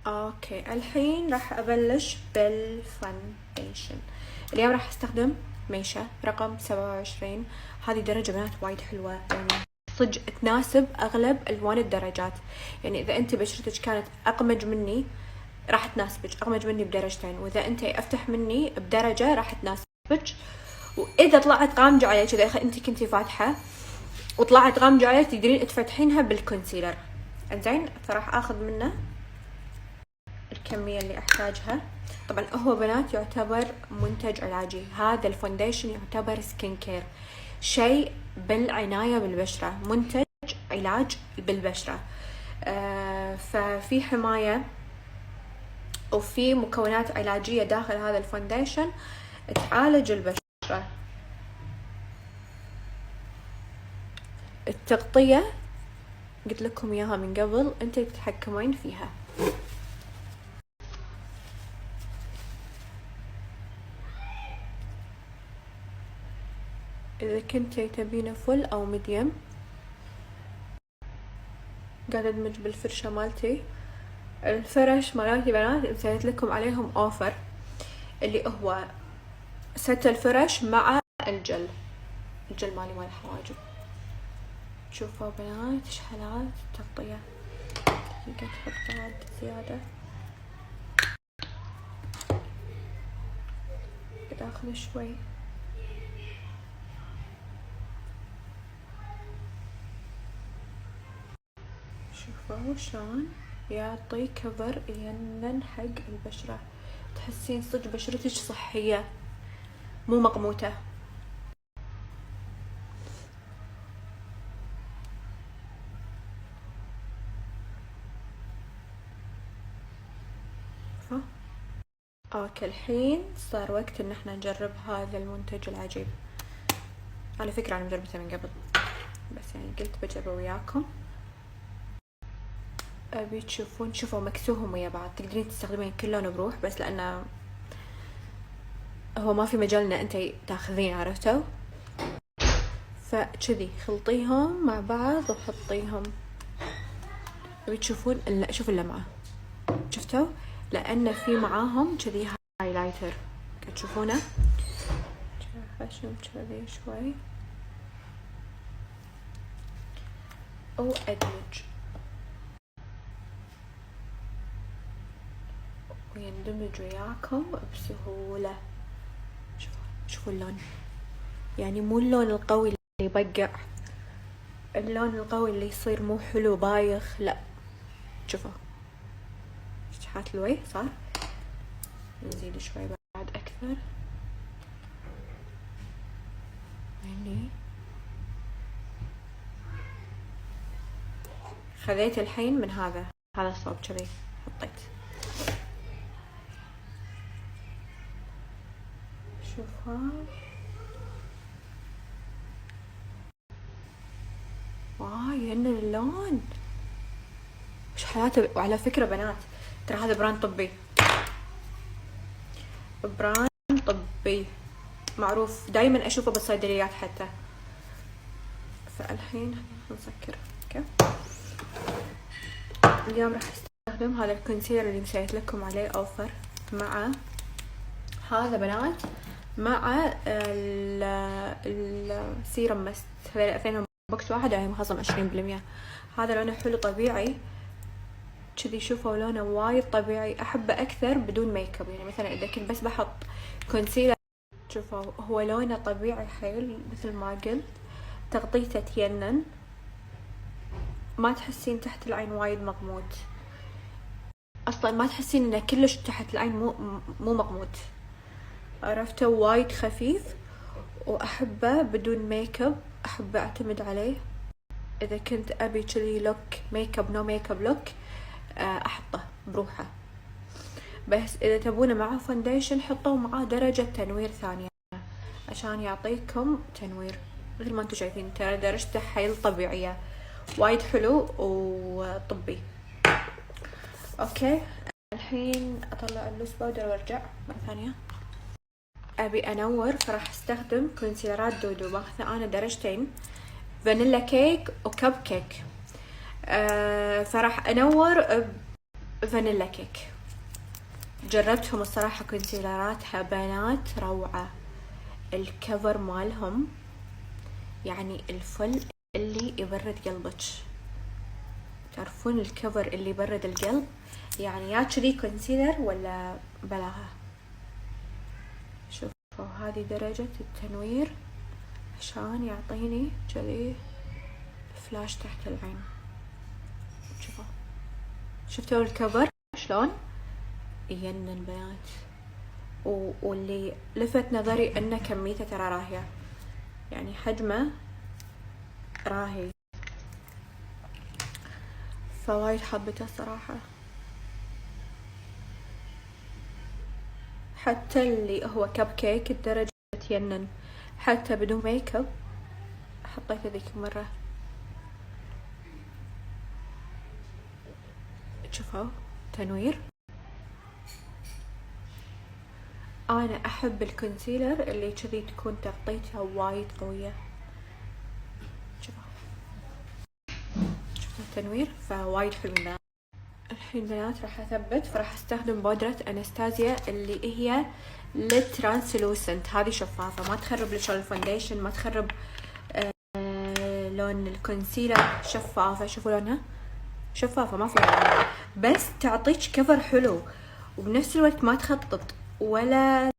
اوكي الحين راح ابلش بالفاونديشن. اليوم راح استخدم ميشا رقم 27. هذه درجة بنات وايد حلوة، يعني صدق تناسب اغلب الوان الدرجات. يعني اذا انت بشرتك كانت اقمج مني راح تناسبك، اقمج مني بدرجتين، واذا انت افتح مني بدرجة راح تناسبك. واذا طلعت غامجة عليك، اذا انت كنتي فاتحة وطلعت غامجة عليك تقدرين تفتحينها بالكونسيلر. انزين، فراح اخذ منه الكمية اللي احتاجها. طبعا هو بنات يعتبر منتج علاجي، هذا الفونديشن يعتبر سكين كير، شيء بالعناية بالبشرة، منتج علاج بالبشرة. ففي حماية وفي مكونات علاجية داخل هذا الفونديشن تعالج البشرة. التغطية قلت لكم اياها من قبل، انت تتحكمين فيها. اذا كنتي تبينه فل او ميديم، قاعدة ادمج بالفرشة مالتي. الفرش مالتي بنات مسويت لكم عليهم اوفر، اللي هو ست الفرش مع الجل مالي مال الحواجب. شوفوا بنات ايش حالات التغطية. دقيقة تحط بعد زيادة كده، اخذ شوي. شوفوا شلون يعطي كفر ينن حق البشرة، تحسين صدق بشرتك صحية مو مقموتة. اوكي الحين صار وقت ان احنا نجرب هذا المنتج العجيب. على فكرة انا مجربته من قبل، بس يعني قلت بجربه وياكم. ابي تشوفون، شوفوا مكسوهم ويا بعض، تقدرين تستخدمين كل لون بروح، بس لانه هو ما في مجالنا انتي تاخذين، عرفتوا؟ فكذي خلطيهم مع بعض وحطيهم. ابي تشوفون شوفوا اللمعة، شفتوا؟ لان في معاهم كذي هايلايتر، تشوفونه خشم كذي شوي، وادمج ويندمج وياكم بسهولة. شوفوا اللون، يعني مو اللون القوي اللي يبقع، اللون القوي اللي يصير مو حلو بايخ، لا. شوفوا شحات الوجه صار. نزيد شوي بعد اكثر، يعني خذيت الحين من هذا الصوب كذي حطيت. شوفها ينن اللون، وش حالاته. وعلى فكرة بنات ترى هذا براند طبي، براند طبي معروف، دايما اشوفه بالصيدليات حتى. فالحين نسكر. اوكي اليوم راح استخدم هذا الكونسيلر اللي مسويت لكم عليه اوفر، مع هذا بنات، مع السيرم مست، هذول اثنينهم بوكس واحد وهي مخصم 20%. هذا لونه حلو طبيعي كذي، شوفوا لونه وايد طبيعي، احبه اكثر بدون ميك اب. يعني مثلا اذا كنت بس بحط كونسيلر، شوفوا هو لونه طبيعي حيل مثل ما قلت، تغطيته تينن، ما تحسين تحت العين وايد مقموت، اصلا ما تحسين انه كلش تحت العين مو مقموت، عرفته؟ وايد خفيف واحبه بدون ميك اب، احب اعتمد عليه. اذا كنت ابي كذي لوك ميك اب، نو ميك اب لوك، احطه بروحه. بس اذا تبونه معه فونديشن حطوا معاه درجة تنوير ثانية عشان يعطيكم تنوير. مثل ما انتم شايفين ترى درجته حيل طبيعية، وايد حلو وطبي. اوكي الحين اطلع اللوس باودر وارجع مرة ثانية. ابي انور، فراح استخدم كونسيلرات دودو، باخذه انا درجتين، فانيلا كيك وكب كيك. فراح انور فانيلا كيك. جربتهم الصراحة كونسيلراتها بنات روعة. الكفر مالهم يعني الفل اللي يبرد قلبك. تعرفون الكفر اللي يبرد القلب؟ يعني يا كذي كونسيلر ولا بلاها. شوفوا هذه درجة التنوير عشان يعطيني كذي فلاش تحت العين. شوفوا شفتوا الكفر شلون يجنن بنات. واللي لفت نظري انه كميته ترى راهية، يعني حجمه راهي، فوايد حبته الصراحة. حتى اللي هو كب كيك الدرجة تينن حتى بدون ميك اب. حطيته ذيك المرة. شوفوا تنوير. انا احب الكونسيلر اللي كذي تكون تغطيتها وايد قوية. شوفوا التنوير فوايد حلو. الحين بنات راح اثبت، فراح استخدم بودرة انستازيا اللي هي للترانسلوسنت. هذه شفافة ما تخرب لك الفونديشن، ما تخرب لون الكونسيلر. شفافة، شوفوا لونها شفافة ما فيها، بس تعطيك كفر حلو وبنفس الوقت ما تخطط ولا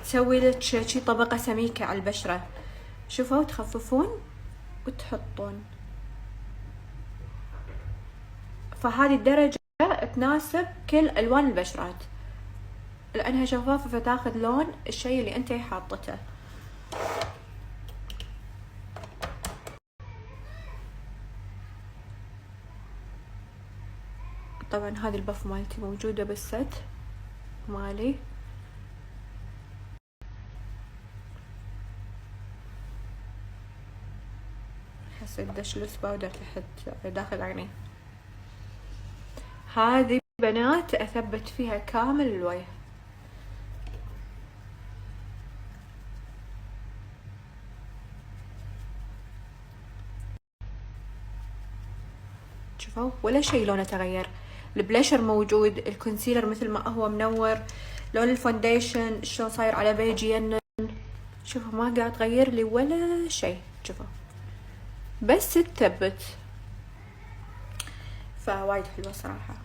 تسوي لك شي طبقة سميكة على البشرة. شوفوا تخففون وتحطون. فهذه الدرجة تناسب كل الوان البشرات لانها شفافة، فتاخذ لون الشيء اللي انتي حاطته. طبعا هذه البف مالتي موجودة بالست مالي. حسيت دشلس باودر تحت داخل عيني. هذه بنات اثبت فيها كامل الوجه. شوفوا ولا شيء لونه تغير. البلاشر موجود، الكونسيلر مثل ما هو منور، لون الفونديشن شلون صاير على بيجي ينن. شوفوا ما قاعد تغير لي ولا شيء. شوفوا بس تثبت، فوايد حلوة صراحة.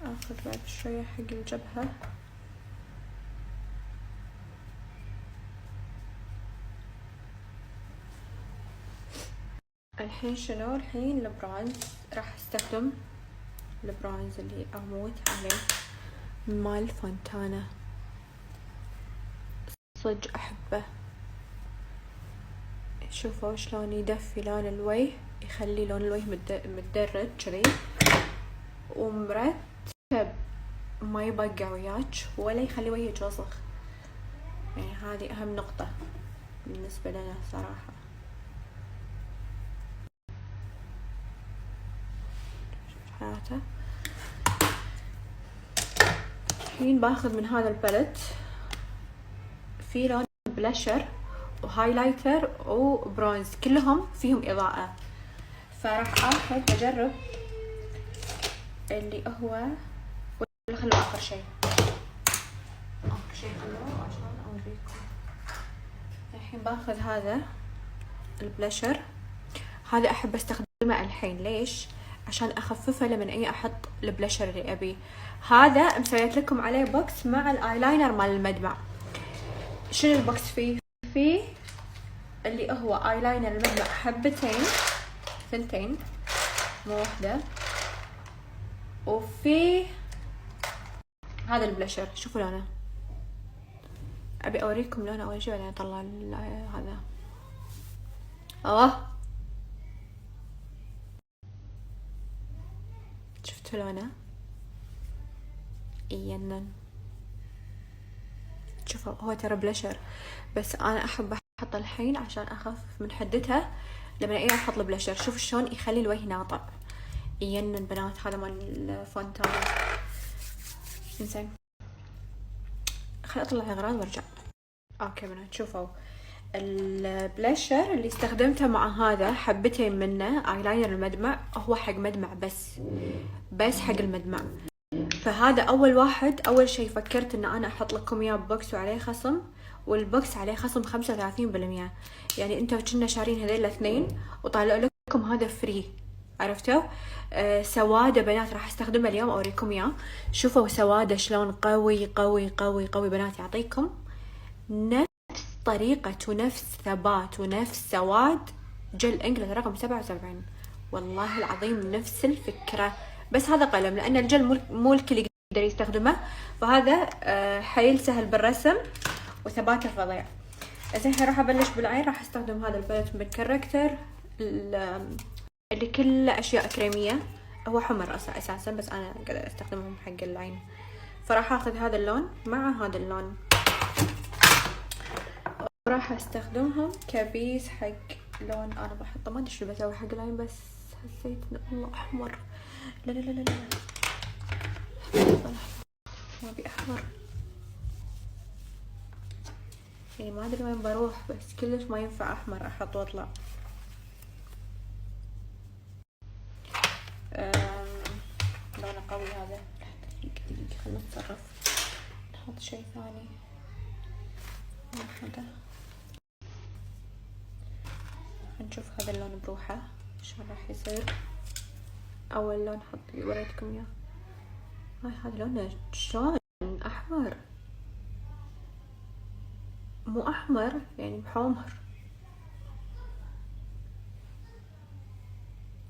اخذ بعد شوية حق الجبهة. الحين شنو؟ الحين البرونز. راح استخدم البرونز اللي اموت عليه مال فونتانا، صدق احبه. شوفوا شلون يدفي لون الوجه، يخلي لون الوجه متدرج كذي ومرتب، ما يبقع وياك ولا يخلي وجهك وسخ. يعني هذه اهم نقطة بالنسبة لنا صراحة. حياته. الحين باخذ من هذا الباليت في لون بلاشر وهايلايتر وبرونز كلهم فيهم اضاءة، فراح اخذ اجرب اللي هو ولا خلوا اخر شيء. خلوه عشان اوريكم. الحين باخذ هذا البلاشر. هذا احب استخدمه الحين. ليش؟ عشان اخففه لما اجي احط البلاشر اللي ابيه. هذا مسويت لكم عليه بوكس مع الايلاينر مال المدمع. شنو البوكس فيه؟ فيه اللي هو ايلاينر المدمع حبتين، ثنتين مو واحدة، وفي هذا البلاشر. شوفوا لونه. ابي اوريكم لونه اول شيء بعدين اطلع هذا. شفتوا لونه يجنن. شوفوا هو ترى بلاشر بس انا احب احط الحين عشان اخفف من حدتها لما اجي احط البلاشر. شوف شلون يخلي الوجه ناطع، يجنن بنات. هذا مال الفونتانا. انزين خليني اطلع الاغراض وارجع. اوكي بنات، شوفوا البلاشر اللي استخدمته مع هذا حبتين منه ايلاينر المدمع، هو حق مدمع بس حق المدمع. فهذا اول واحد. اول شي فكرت ان انا احط لكم اياه بوكس وعليه خصم، والبوكس عليه خصم 35%. يعني انتوا كنا شارين هذيل الاثنين وطالع لكم هذا فري، عرفتوا؟ سواده بنات راح استخدمه اليوم اوريكم اياه. شوفوا سواده شلون قوي قوي قوي قوي بنات، يعطيكم نفس طريقة ونفس ثبات ونفس سواد جل انجلس رقم 77. والله العظيم نفس الفكرة، بس هذا قلم لان الجل مو الكل يقدر يستخدمه، فهذا حيل سهل بالرسم وثباته فظيع. زين راح ابلش بالعين. راح استخدم هذا الباليت من كاركتر اللي كله اشياء كريميه، هو حمر اساسا بس انا قاعده استخدمهم حق العين. فراح اخذ هذا اللون مع هذا اللون، راح استخدمهم كبيس حق لون انا بحطه. ما ادري شو بسوي حق العين، بس حسيت انه الله احمر. لا لا لا لا لا ما ابي احمر، يعني ما ادري وين بروح، بس كلش ما ينفع احمر احط واطلع. لونه قوي هذا. دقيقة خلنا نتصرف نحط شي ثاني. هذا نشوف هذا اللون بروحه شلون راح يصير. اول لون وريتكم اياه. هذا لونه شلون احمر، مو احمر يعني بحمر.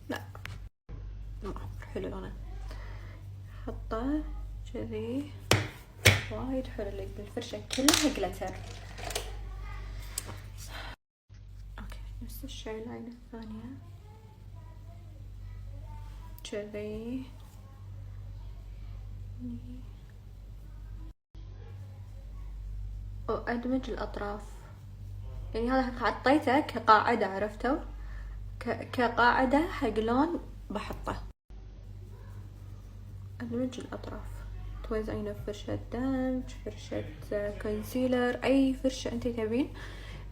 لا مو احمر، حلو لونه. حطه كذي وايد حلو اللي بالفرشة كلها جلتر. اوكي نفس الشي العين الثانية كذي. وادمج الاطراف، يعني هذا حطيته كقاعدة، عرفتوا؟ كقاعدة حق لون بحطه. ادمج الاطراف، توزعينه بفرشة دمج، فرشة كونسيلر، اي فرشة انتي تبين،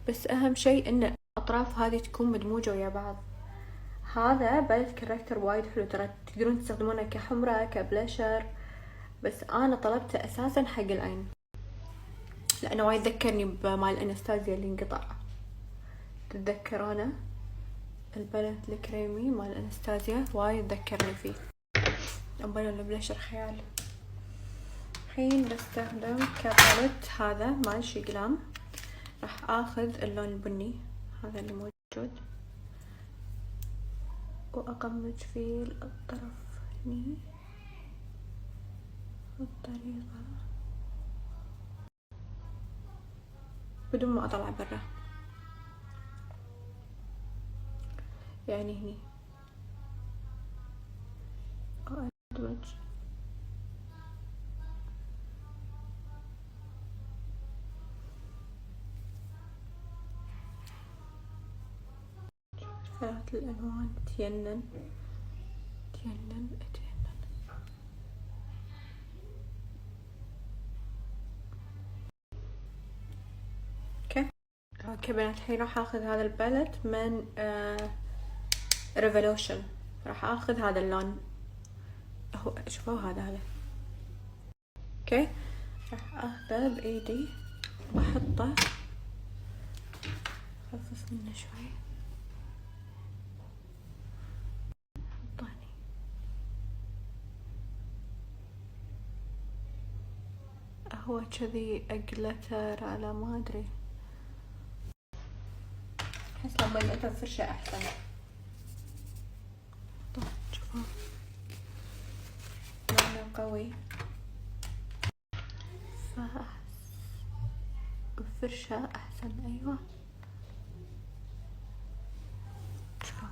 بس اهم شي ان الاطراف هذه تكون مدموجة ويا بعض. هذا باليت كاركتر وايد حلو، ترى تقدرون تستخدمونه كحمرة كبلاشر، بس انا طلبته اساسا حق العين لانه وايد ذكرني بمال انستازيا اللي انقطع. تتذكرونه الباليت الكريمي مال انستازيا؟ وايد ذكرني فيه. امبلا البلاشر خيال. الحين بستخدم كباليت هذا مال شي جلام. راح اخذ اللون البني هذا اللي موجود واقمج فيه الطرف هني بالطريقة بدون ما اطلع برا، يعني هني ادمج. ثلاث الالوان تينن تينن تينن. اوكي بنات، الحين راح اخذ هذا الباليت من ريفولوشن. راح اخذ هذا اللون، هو شوفوا هذا اوكي. راح اخذه بايدي واحطه، خفف منه شوي، حطاني هو كذي اجلتر على ما ادري، احس لما يقطع فرشة احسن. شوفوا لونه قوي، فرشة احسن. ايوه شوفوا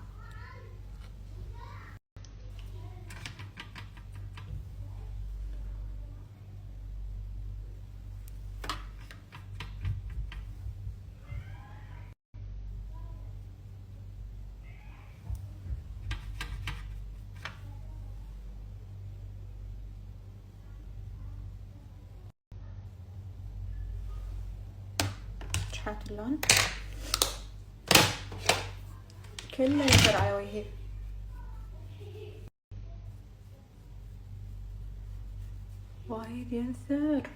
شحات اللون كله ينثر على وجهي. وايد ينثر،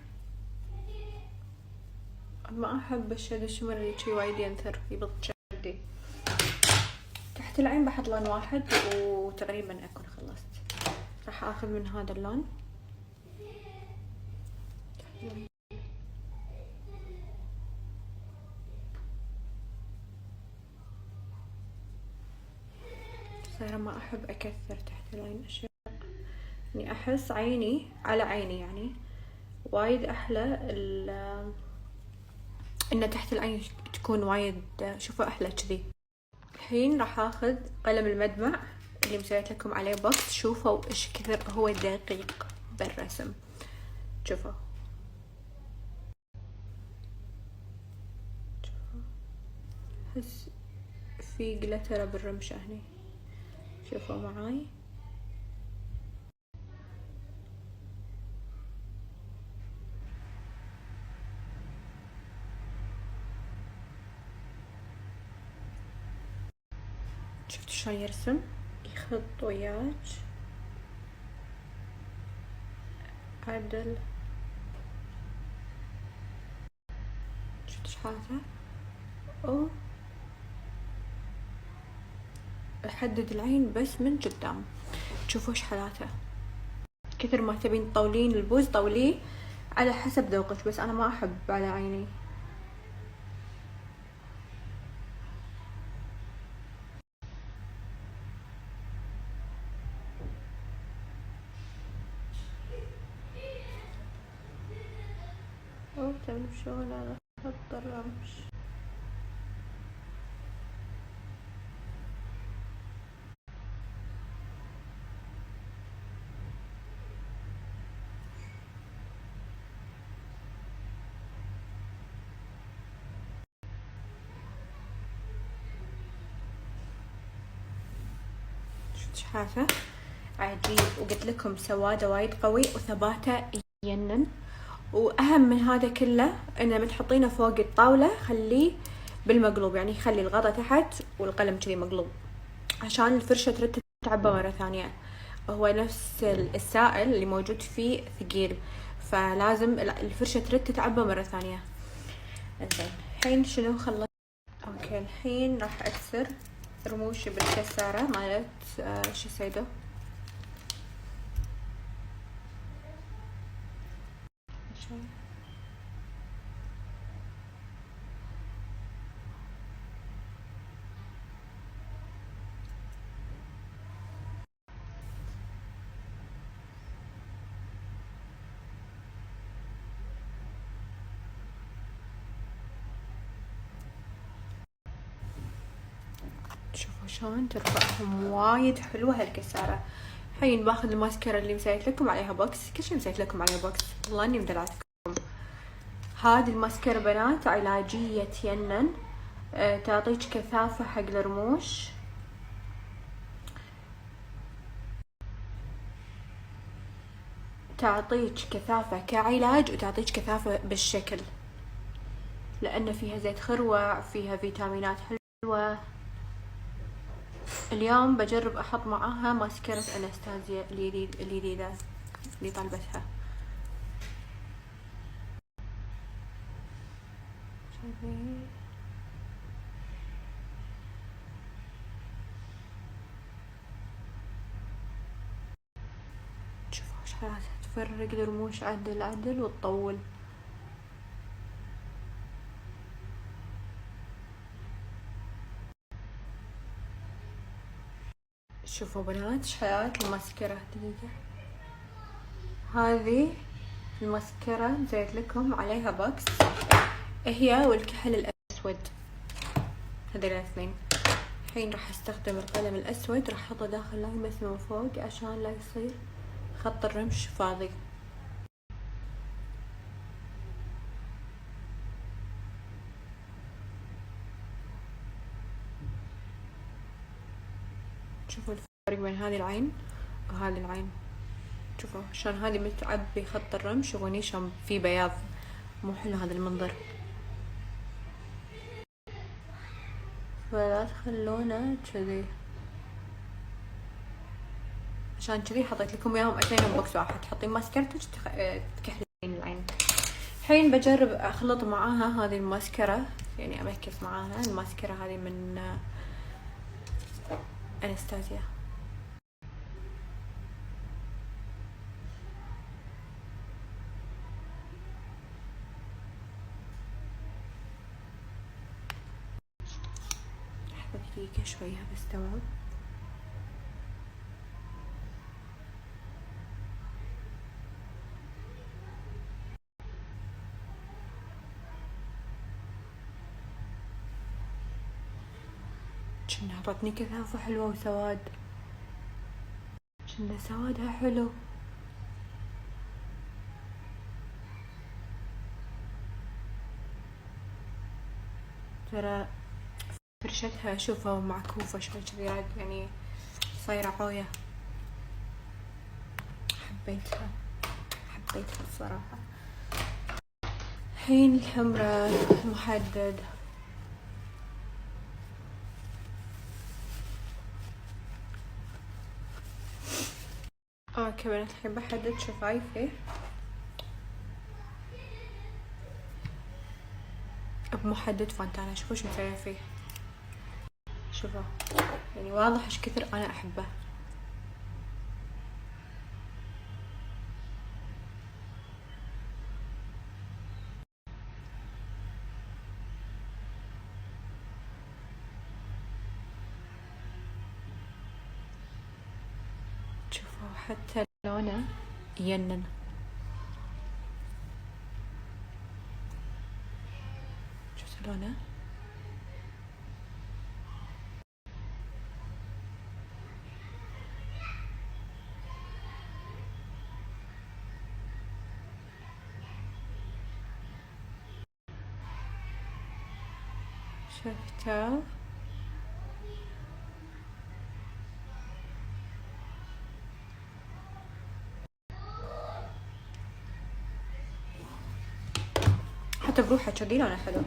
ما احب الشادو شمر اللي شي وايد ينثر يبط شدي. تحت العين بحط لون واحد وتقريبا اكون خلصت. راح اخذ من هذا اللون صايرة ما احب اكثر تحت العين اشياء، يعني احس عيني على عيني يعني وايد احلى ان تحت العين تكون وايد شوفوا احلى كذي. الحين راح اخذ قلم المدمع اللي مسويت لكم عليه بوكس. شوفوا ايش كثر هو دقيق بالرسم، شوفوا احس في جلترة بالرمشة هني، شوفوا معاي. شفتوا شلون يرسم يخط وياك عدل. شفتوا شحاته او احدد العين بس من قدام. شوفوا ايش حالاته، كثر ما تبين تطولين البوز طوليه على حسب ذوقك، بس انا ما احب على عيني. او تمشون على خط الرمش. شحافة عجيب، وقلت لكم سواده وايد قوي وثباته يجنن. واهم من هذا كله انه لما تحطينه فوق الطاولة خليه بالمقلوب، يعني خلي الغطا تحت والقلم كذي مقلوب عشان الفرشة ترد تعبى مرة ثانية. هو نفس السائل اللي موجود فيه ثقيل، فلازم الفرشة ترد تتعبى مرة ثانية. زين الحين شنو خلصت؟ اوكي الحين راح اكسر رموشي بالكسارة مالت شو سيدو. شوفوا شلون ترفعهم وايد حلوة هالكسارة. الحين باخذ الماسكارا اللي مسويت لكم عليها بوكس، كل شي مسويت لكم عليها بوكس، والله اني مدلعتكم. هذه الماسكارا بنات علاجية تينن، تعطيك كثافة حق الرموش، تعطيك كثافة كعلاج وتعطيك كثافة بالشكل، لأن فيها زيت خروع، فيها فيتامينات حلوة. اليوم بجرب أحط معاها ماسكارة أناستازيا الجديدة اللي طلبتها. شوفوا ايش حالاتها، تفرق الرموش عدل عدل وتطول. شوفوا بنات ايش حالات الماسكارا. دقيقة، هذه الماسكارا مسويت لكم عليها بوكس، هي والكحل الأسود، هذول الاثنين. الحين راح استخدم القلم الأسود، راح احطه داخل العين بس من فوق عشان لا يصير خط الرمش فاضي. شوفوا الفرق بين هذه العين وهذه العين، شوفوا شلون هذه متعبي خط الرمش وهني شلون في بياض. مو حلو هذا المنظر. فلا تخلونه كذي، عشان كذي حطيت لكم اياهم اثنينهم بوكس واحد. تحطين ماسكرتك تكحلين العين. الحين بجرب اخلط معاها هذه الماسكرة، يعني امكس معاها الماسكرة هذه من انستازيا. لحظة دقيقة شوية بس تمام. كنا عطتني كثافة حلوة وسواد، كنا سوادها حلو. ترى فرشتها شوفوا معكوفة شوي كذي يعني صايرة عوية. حبيتها الصراحة. الحين الحمرة محدد. كمان الحين بحدد شفايفي بمحدد فانتانا. شوفوا شو مسوية فيه، شوفوا يعني واضح ايش كثر انا احبه. شوفوا حتى لونه ينن. شوفوا لونه شفتوا. حتى بروحه كذي لونه حلو.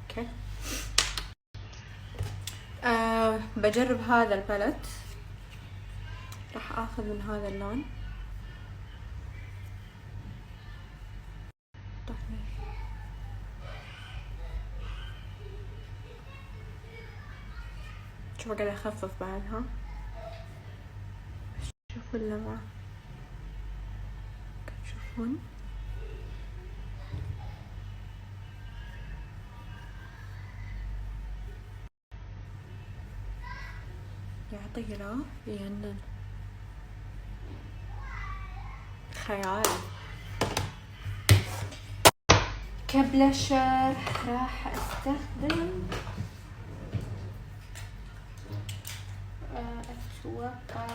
اوكي بجرب هذا البالت. راح اخذ من هذا اللون. شوفوا قاعدة اخفف بعدها. شوفوا اللمعة، تشوفون يعطي له ينن خيال. كبلشر راح استخدم اتوقع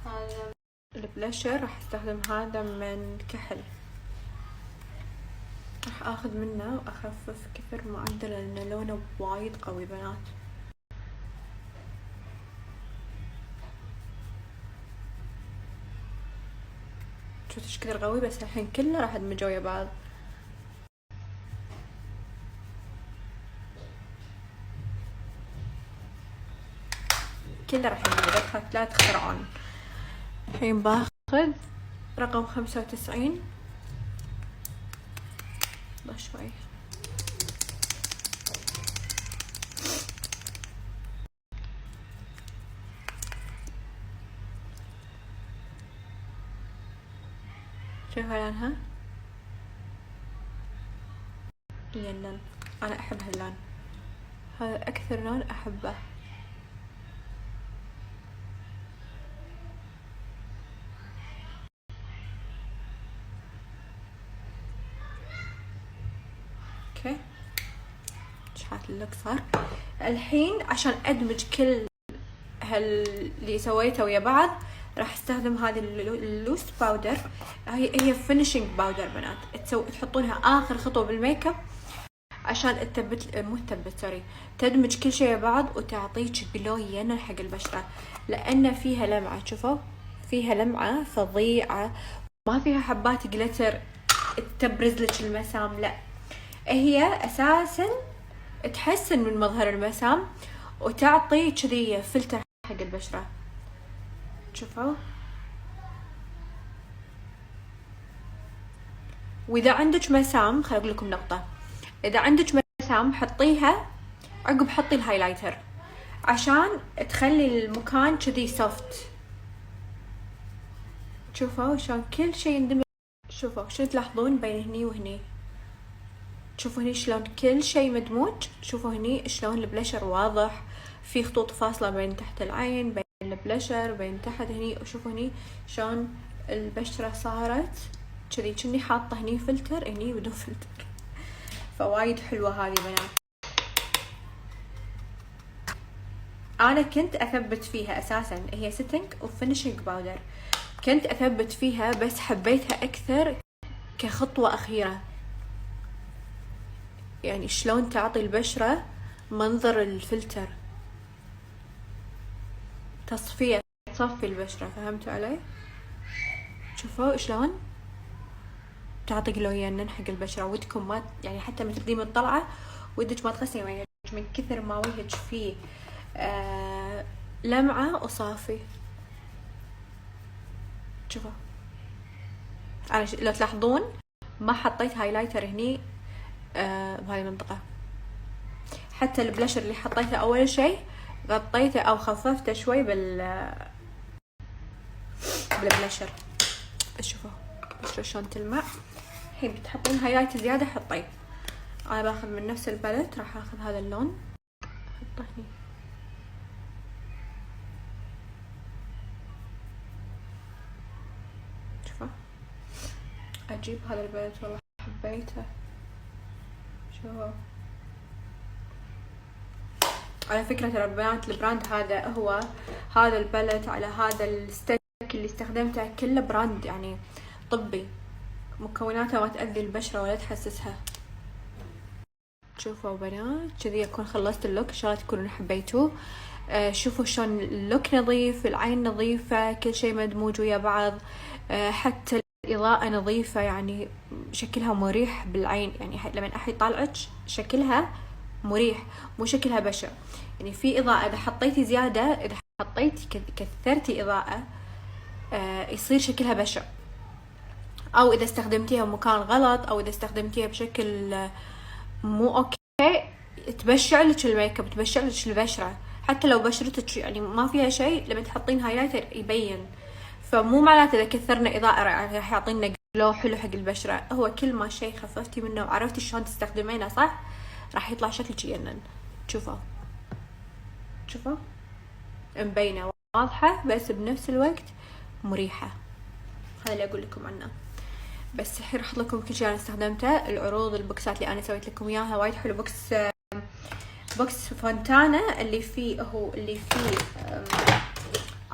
هذا البلشر. راح استخدم هذا من كحل. راح اخذ منه واخفف كثر ما اقدر لان لونه وايد قوي بنات. شوفوا ايش كثر قوي، بس الحين كله راح ادمجه ويا بعض. كله راح ادمجه، لا تخترعون. الحين باخذ رقم 95 شوي. شوفوا لونها ينن. انا احب هاللون، هذا اكثر لون احبه. اوكي شحات اللوك صار. الحين عشان ادمج كل اللي سويته ويا بعض راح استخدم هذه اللوس باودر. هي فينيشنج باودر بنات، تحطونها اخر خطوه بالميك اب عشان تثبت، مو تثبت سوري، تدمج كل شيء بعض وتعطيك جلو ينن حق البشره. لان فيها لمعه، شوفوا فيها لمعه فظيعه، ما فيها حبات جلتر تبرز لك المسام، لا هي اساسا تحسن من مظهر المسام وتعطي كذي فلتر حق البشرة. شوفوا، واذا عندك مسام خليني اقول لكم نقطة، اذا عندك مسام حطيها عقب حطي الهايلايتر عشان تخلي المكان كذي سوفت. شوفوا شلون كل شيء يندمج. شوفوا شلون تلاحظون بين هني وهني، شوفوا هني شلون كل شيء مدموج. شوفوا هني شلون البلشر واضح، في خطوط فاصلة بين تحت العين بين البلشر بين تحت هني. وشوفوا هني شلون البشرة صارت كذي كني حاطة هني فلتر هني بدون فلتر. فوايد حلوة هذه بنات. انا كنت اثبت فيها اساسا، هي سيتنج وفينيشنج باودر، كنت اثبت فيها بس حبيتها اكثر كخطوة اخيرة، يعني شلون تعطي البشرة منظر الفلتر، تصفية، تصفي البشرة. فهمتوا علي؟ شوفوا شلون تعطي جلويا حق البشرة. ودكم ما يعني حتى من تقديم الطلعة ودك ما تغسلي وجهك من كثر ما وجهك فيه لمعة وصافي. شوفوا انا لو تلاحظون ما حطيت هايلايتر هني بهاي المنطقة، حتى البلاشر اللي حطيته اول شيء غطيته او خففته شوي بالبلاشر. شوفوا شلون تلمع. الحين بتحطون هايلايت زيادة حطيه. انا باخذ من نفس الباليت، راح اخذ هذا اللون احطه هني. شوفوا اجيب هذا الباليت والله حبيته. شوفوا على فكرة ترى بنات البراند هذا هو هذا الباليت على هذا الستيك اللي استخدمته كله براند يعني طبي، مكوناته ما تأذي البشرة ولا تحسسها. شوفوا بنات كذي اكون خلصت اللوك، ان شاء الله تكونوا حبيتوه. شوفوا شلون اللوك نظيف، العين نظيفة، كل شيء مدموج ويا بعض. حتى الإضاءة نظيفة، يعني شكلها مريح بالعين، يعني لما أحد يطالعك شكلها مريح مو شكلها بشع. يعني في إضاءة إذا حطيتي زيادة، إذا حطيتي كثرتي إضاءة يصير شكلها بشع، أو إذا استخدمتيها بمكان غلط، أو إذا استخدمتيها بشكل مو أوكي تبشع لك الميك اب، تبشع لك البشرة. حتى لو بشرتك يعني ما فيها شيء لما تحطين هايلايتر يبين. فمو معناته إذا كثرنا إضاءة راح يعطينا جلو حلو حق البشرة. هو كل ما شيء خففتي منه وعرفتي شلون تستخدمينه صح راح يطلع شكلك يجنن. شوفوا شوفوا مبينة واضحة بس بنفس الوقت مريحة. هذا اللي أقول لكم عنه. بس الحين راح احط لكم كل شيء انا استخدمته، العروض، البوكسات اللي انا سويت لكم اياها وايد حلو. بوكس فونتانا اللي فيه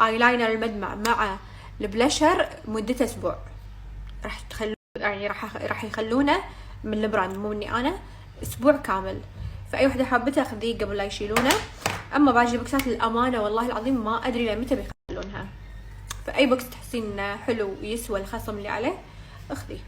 ايلاينر المدمع مع البلاشر مدته اسبوع. راح تخلو يعني راح يخلونه من البراند مو مني انا اسبوع كامل. فاي وحده حابتها خذيه قبل لا يشيلونه. اما باقي البوكسات للامانه والله العظيم ما ادري لمتى بيخلونها. فاي بوكس تحسين حلو ويسوى الخصم اللي عليه اخذيه.